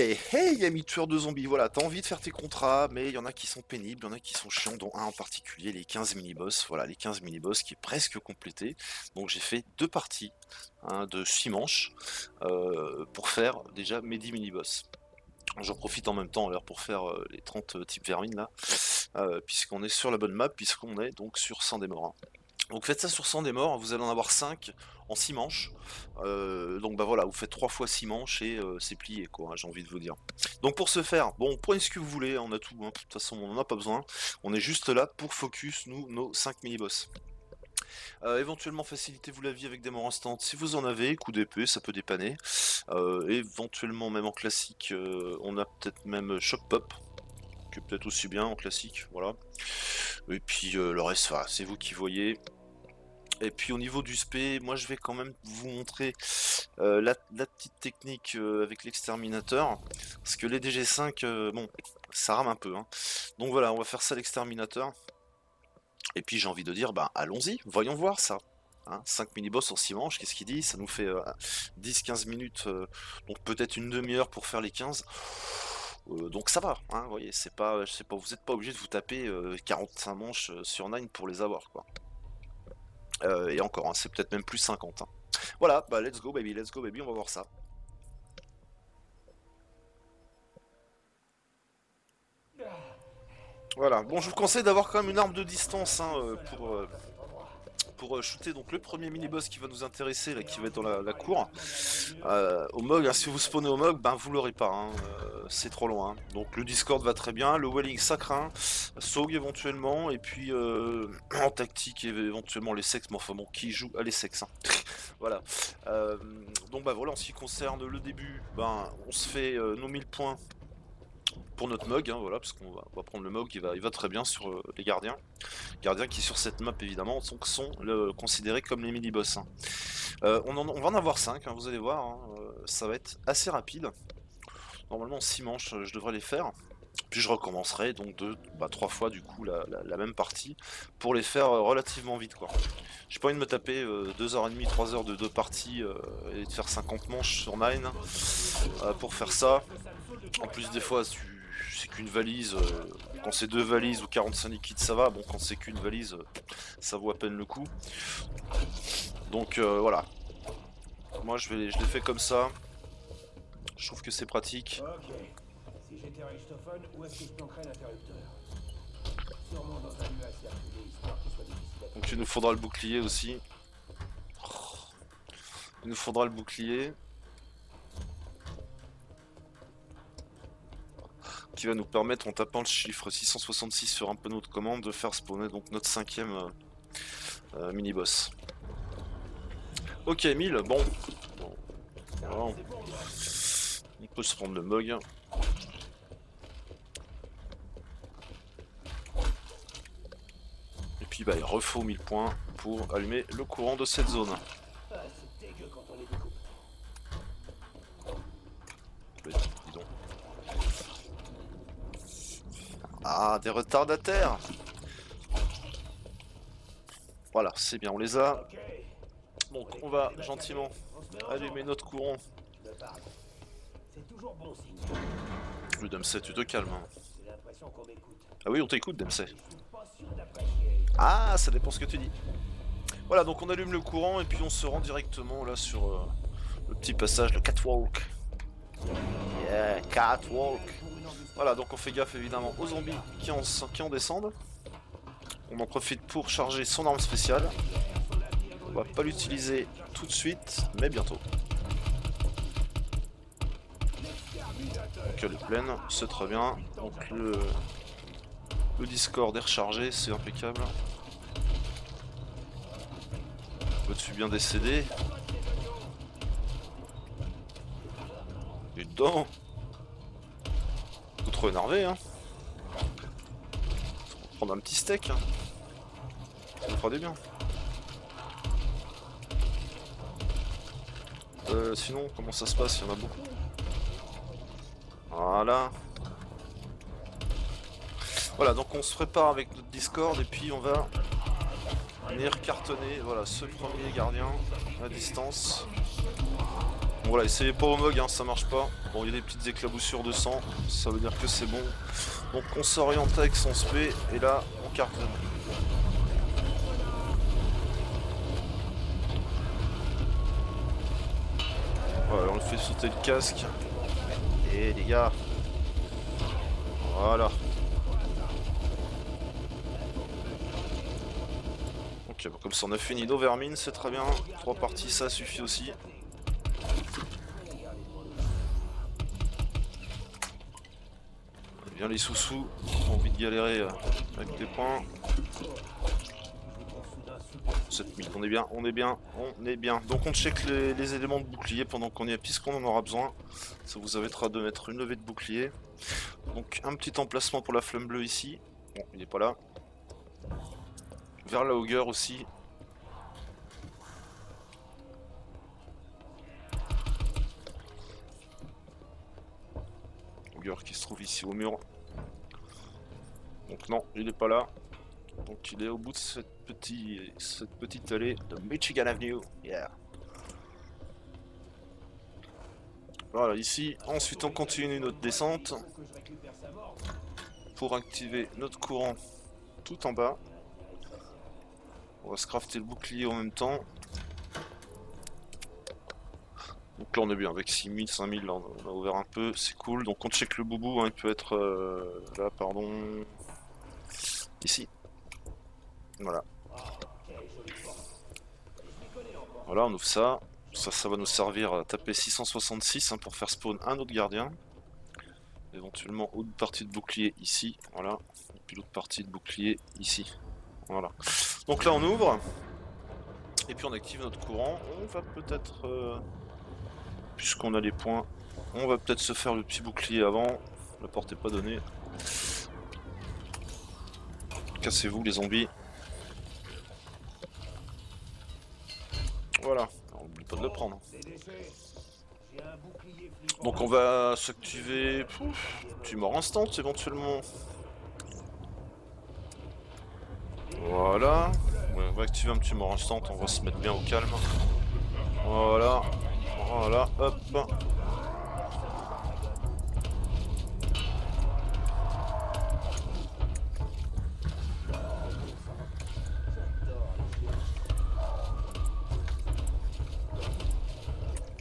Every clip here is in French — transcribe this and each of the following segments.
Hey, ami tueur de zombies, voilà, t'as envie de faire tes contrats, mais il y en a qui sont pénibles, il y en a qui sont chiants, dont un en particulier, les 15 mini-boss, voilà, les 15 mini-boss qui est presque complété. Donc j'ai fait deux parties, hein, de 6 manches, pour faire déjà mes 10 mini-boss. J'en profite en même temps alors pour faire les 30 types vermines là, puisqu'on est sur la bonne map, puisqu'on est donc sur 100 des morts, hein. Donc faites ça sur 100 des morts, vous allez en avoir 5 en 6 manches. Donc bah voilà, vous faites 3 fois 6 manches et c'est plié quoi, hein, j'ai envie de vous dire. Donc pour ce faire, bon, prenez ce que vous voulez, on a tout, hein, de toute façon on n'en a pas besoin. On est juste là pour focus, nous, nos 5 mini-boss. Éventuellement facilitez-vous la vie avec des morts instantes si vous en avez, coup d'épée, ça peut dépanner. Éventuellement même en classique, on a peut-être même Shock Pop, que peut-être aussi bien en classique, voilà. Et puis le reste, voilà, c'est vous qui voyez. Et puis au niveau du spé, moi je vais quand même vous montrer la petite technique avec l'exterminateur. Parce que les DG5, bon, ça rame un peu, hein. Donc voilà, on va faire ça l'exterminateur. Et puis j'ai envie de dire, bah allons-y, voyons voir ça. Hein, 5 mini-boss en 6 manches, qu'est-ce qu'il dit? Ça nous fait 10-15 minutes, donc peut-être une demi-heure pour faire les 15. Donc ça va, hein, vous voyez, c'est pas, je sais pas, vous n'êtes pas obligé de vous taper 45 manches sur 9 pour les avoir, quoi. Et encore, hein, c'est peut-être même plus 50. Hein. Voilà, bah let's go baby, on va voir ça. Voilà, bon je vous conseille d'avoir quand même une arme de distance, hein, pour shooter donc le premier mini-boss qui va nous intéresser, là, qui va être dans la cour. Au Mog, hein, si vous spawnez au Mog, ben vous l'aurez pas, hein, c'est trop loin. Hein. Donc le Discord va très bien, le Welling ça craint, Sog éventuellement, et puis en tactique éventuellement les sexes, mais enfin bon, qui joue à les sexes, hein. Voilà. Donc bah voilà, en ce qui concerne le début, ben on se fait nos 1000 points pour notre Mog, hein, voilà, parce qu'on va prendre le Mog, il va très bien sur les gardiens. Gardiens qui sur cette map évidemment sont considérés comme les mini-boss. Hein. On va en avoir 5, hein, vous allez voir, hein, ça va être assez rapide. Normalement 6 manches je devrais les faire. Puis je recommencerai donc 3 fois du coup la même partie pour les faire relativement vite quoi. J'ai pas envie de me taper 2h30, 3h de 2 parties et de faire 50 manches sur 9 pour faire ça. En plus des fois c'est qu'une valise, quand c'est 2 valises ou 45 liquides ça va, bon quand c'est qu'une valise ça vaut à peine le coup. Donc voilà. Moi je l'ai fait comme ça. Je trouve que c'est pratique. Ok. Si j'étais Richthofen, où est-ce que je planquerais l'interrupteur? Sûrement dans un nuage circulé, histoire qu'il soit difficile à... Donc il nous faudra le bouclier aussi. Il nous faudra le bouclier. Qui va nous permettre, en tapant le chiffre 666 sur un panneau de commande, de faire spawner donc notre 5ème mini-boss. Ok, 1000, bon. Voilà. On peut se prendre le Mog. Et puis bah il refaut 1000 points pour allumer le courant de cette zone. Ah, c'est dégueu quand on les découpe. Dis donc. Ah, des retardataires. Voilà, c'est bien, on les a. Ok. Donc on va gentiment allumer notre courant. Je me parle. C'est toujours bon signe. Le Dempsey, tu te calmes. Hein. J'ai l'impression qu'on m'écoute. Ah oui, on t'écoute, Dempsey. Je suis pas sûr d'apprécier. Ah, ça dépend ce que tu dis. Voilà, donc on allume le courant et puis on se rend directement là sur le petit passage, le catwalk. Yeah, catwalk. Voilà, donc on fait gaffe évidemment aux zombies qui en descendent. On en profite pour charger son arme spéciale. On va pas l'utiliser tout de suite, mais bientôt. Donc elle est pleine, c'est très bien. Donc le Discord est rechargé, c'est impeccable. Je suis bien décédé. Et dedans. Vous trop énervé, hein. On va prendre un petit steak, hein. Ça nous fera du bien. Sinon, comment ça se passe? Il y en a beaucoup. Voilà. Voilà, donc on se prépare avec notre Discord et puis on va venir cartonner, voilà, ce premier gardien à distance. Bon, voilà, essayez pas au mug, hein, ça marche pas. Bon, il y a des petites éclaboussures de sang, ça veut dire que c'est bon. Donc on s'oriente avec son spé, et là, on cartonne. Voilà, on le fait sauter le casque. Et les gars. Voilà. Ok, bon, comme ça on a fini nos vermines, c'est très bien. 3 parties, ça suffit aussi. Bien les sous-sous, envie de galérer avec les points. 7000, on est bien, on est bien, on est bien. Donc on check les éléments de bouclier pendant qu'on y est, puisqu'on en aura besoin. Ça vous évitera de mettre une levée de bouclier. Donc un petit emplacement pour la flamme bleue ici. Bon, il n'est pas là. Vers la Augur aussi. Augur qui se trouve ici au mur. Donc non, il n'est pas là. Donc il est au bout de cette petite allée de Michigan Avenue. Yeah. Voilà, ici. Ensuite, on continue notre descente pour activer notre courant tout en bas. On va se crafter le bouclier en même temps. Donc là, on est bien avec 6000, 5000. Là, on a ouvert un peu, c'est cool. Donc on check le boubou, hein, il peut être là, pardon. Ici. Voilà. Voilà, on ouvre ça. Ça va nous servir à taper 666 hein, pour faire spawn un autre gardien. Éventuellement autre partie de bouclier ici, voilà. Et puis l'autre partie de bouclier ici. Voilà. Donc là on ouvre. Et puis on active notre courant. On va peut-être, puisqu'on a les points, on va peut-être se faire le petit bouclier avant. La porte n'est pas donnée. Cassez-vous les zombies. Voilà. On n'oublie pas de le prendre. Donc on va s'activer petit mort instant éventuellement. Voilà. Ouais, on va activer un petit mort instant, on va se mettre bien au calme. Voilà. Voilà, hop.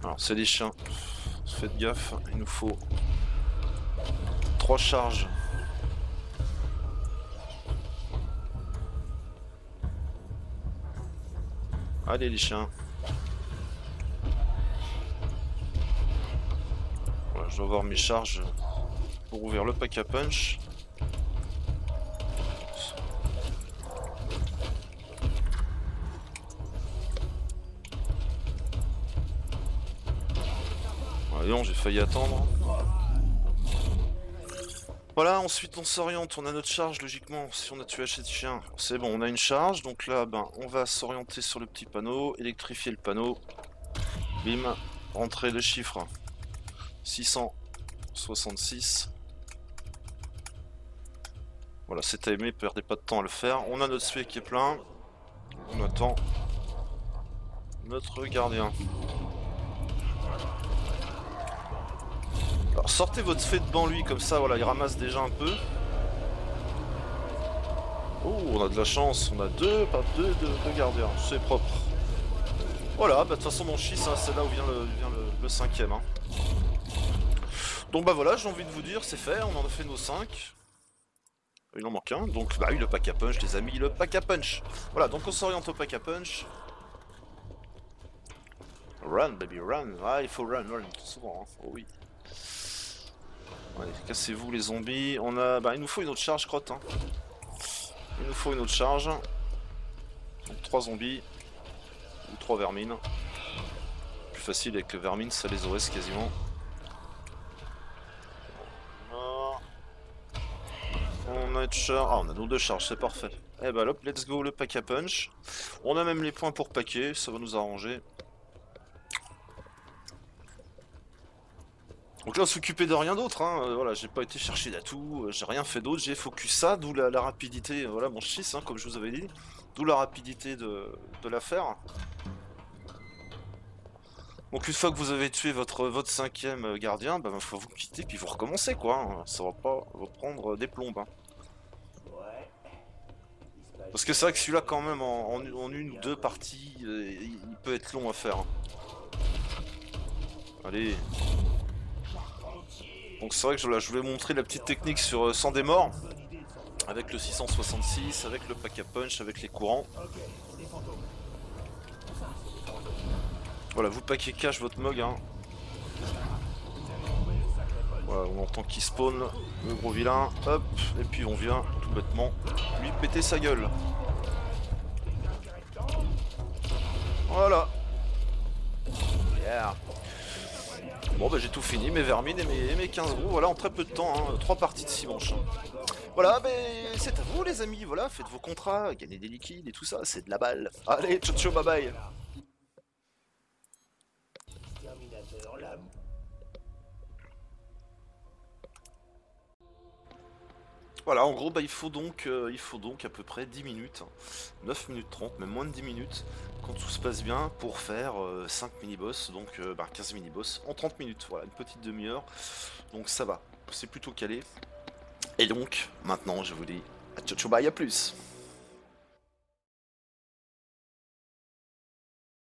Alors c'est des chiens. Faites gaffe, il nous faut 3 charges. Allez les chiens. Voilà, je dois avoir mes charges pour ouvrir le pack à punch. Voyons, j'ai failli attendre. Voilà, ensuite on s'oriente, on a notre charge logiquement, si on a tué assez de chiens, c'est bon, on a une charge, donc là, ben, on va s'orienter sur le petit panneau, électrifier le panneau, bim, rentrer le chiffre, 666, voilà, c'est timé, perdez pas de temps à le faire, on a notre spé qui est plein, on attend notre gardien. Alors sortez votre spé devant lui, comme ça, voilà, il ramasse déjà un peu. Oh, on a de la chance, on a deux gardiens, c'est propre. Voilà, bah de toute façon mon schiste, hein, c'est là où vient le cinquième. Hein. Donc bah voilà, j'ai envie de vous dire, c'est fait, on en a fait nos 5. Il en manque un, donc bah oui, le pack à punch les amis, le pack à punch. Voilà, donc on s'oriente au pack à punch. Run baby, run, ah il faut run, souvent, hein. Oh oui. Allez, cassez-vous les zombies, on a... Bah il nous faut une autre charge crotte, hein. Il nous faut une autre charge. Donc 3 zombies. Ou 3 vermines. Plus facile avec le vermine, ça les OS quasiment. On a une charge. Ah, on a nos 2 charges, c'est parfait. Eh bah hop, let's go le pack à punch. On a même les points pour paquer, ça va nous arranger. Donc là on s'occupait de rien d'autre, hein. Voilà, j'ai pas été chercher d'atout, j'ai rien fait d'autre, j'ai focus ça, d'où la rapidité, voilà mon schiste, hein, comme je vous avais dit, d'où la rapidité de l'affaire. Donc une fois que vous avez tué votre cinquième gardien, bah faut vous quitter puis vous recommencez quoi, hein. Ça va pas vous prendre des plombes, hein. Ouais. Il se passe Parce que c'est vrai que celui-là quand même en une ou deux parties, il peut être long à faire, hein. Allez. Donc c'est vrai que je voulais montrer la petite technique sur sans des morts, avec le 666, avec le pack à punch, avec les courants. Ok, des fantômes. Voilà, vous paquez cash votre mog, hein. Voilà, on entend qu'il spawn, le gros vilain, hop, et puis on vient tout bêtement lui péter sa gueule. Voilà. Yeah. Bon bah j'ai tout fini, mes vermines et mes 15 gros, voilà en très peu de temps, hein, 3 parties de 6 manches. Voilà, mais c'est à vous les amis, voilà, faites vos contrats, gagnez des liquides et tout ça, c'est de la balle. Allez, ciao ciao, bye bye. Terminateur, là. Voilà, en gros, bah, il faut donc à peu près 10 minutes, 9 minutes 30, même moins de 10 minutes, quand tout se passe bien, pour faire 5 mini-boss, donc 15 mini-boss en 30 minutes, voilà, une petite demi-heure, donc ça va, c'est plutôt calé. Et donc, maintenant, je vous dis, à ciao ciao, bye, à plus.